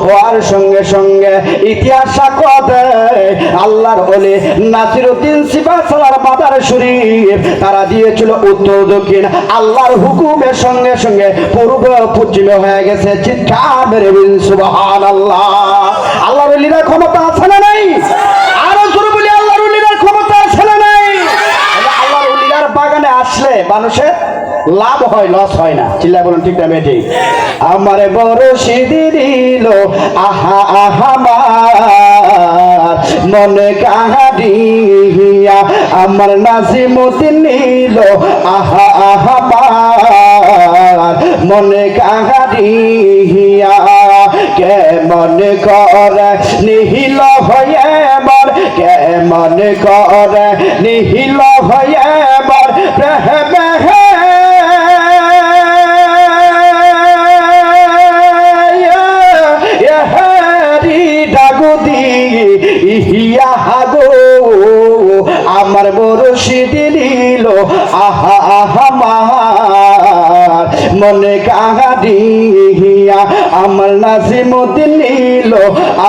হওয়ার সঙ্গে সঙ্গে ইতিহাস সাক্ষ্য দেয় আল্লাহর ওলি নাসিরউদ্দিন সিপাহসালার মাদার শরীফ তারা দিয়েছিল উত্তর দক্ষিণ আল্লাহর হুকুমের সঙ্গে সঙ্গে পূর্ব পশ্চিমে হয়ে গেছে। চিৎকার মেরে বলুন সুবহানাল্লাহ। আল্লাহর ওলির ক্ষমতা আছে না নাই? আরো জোরে বলি আল্লাহর ওলির ক্ষমতা আছে না নাই? আল্লাহর ওলির বাগানে আসলে মানুষের লাভ হয়, লস হয় না। চিল্লায় বলুন ঠিক না বেঠিক? আমার বড় দিল আহা আহা মনে কাহারিয়া আমার নাজিমুদ্দিন নিল আহা আহা মনে কাহারিয়া কে মনে করে নিহিল হয়ে মর কে মনে করে নিহিল হয়ে মর প্রেমে ইহিয়া হাগো আমার মুর্শিদ নিল আহা আহা মনে কাহারিয়া আমার নাজিমুদ্দিন নিল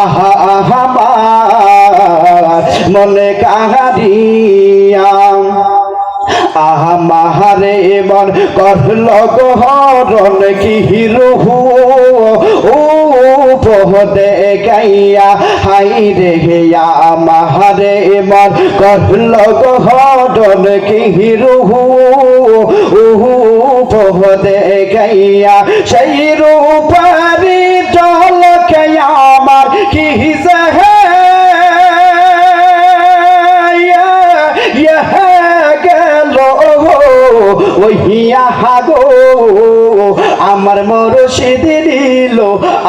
আহা আহা মনে কাহারিয়া আহা মাহারে মন করল গহরণ কি হিরুহু ও পহদে গাইয়া হাই রে গিয়া মাহারে মন করল গহরণ কি হিরুহু ও পহদে গাইয়া সেই রূপারি জল খেয়া আমার কি হিসে ওহিয়া হাগো আমার মুর্শিদ নিল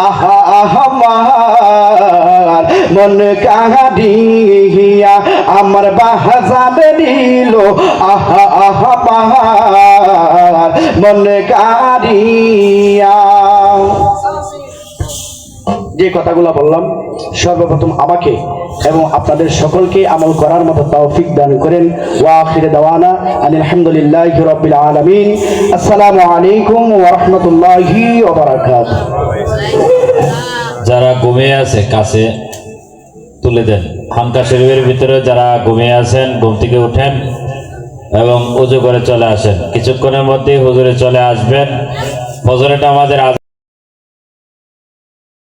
আহা আহা মন কাহারিয়া আমার বাহাজান নিল আহা আহা মন কাহারিয়া। যে কথাগুলো বললাম সর্বপ্রথম আমাকে এবং আপনাদের সকলকে আমল করার মতো তৌফিক দান করেন। ওয়া আখিরু দাওয়ানা আলহামদুলিল্লাহি রাব্বিল আলামিন। আসসালামু আলাইকুম ওয়া রাহমাতুল্লাহি ওয়া বারাকাতুহু। যারা ঘুমিয়ে আছে কাছে তুলে দেন। খানকা শরীফের ভিতরে যারা ঘুমিয়ে আছেন ঘুম থেকে উঠেন এবং ওযু করে চলে আসেন। কিছুক্ষণের মধ্যেই হুজুরে চলে আসবেন। ফজরেটা আমাদের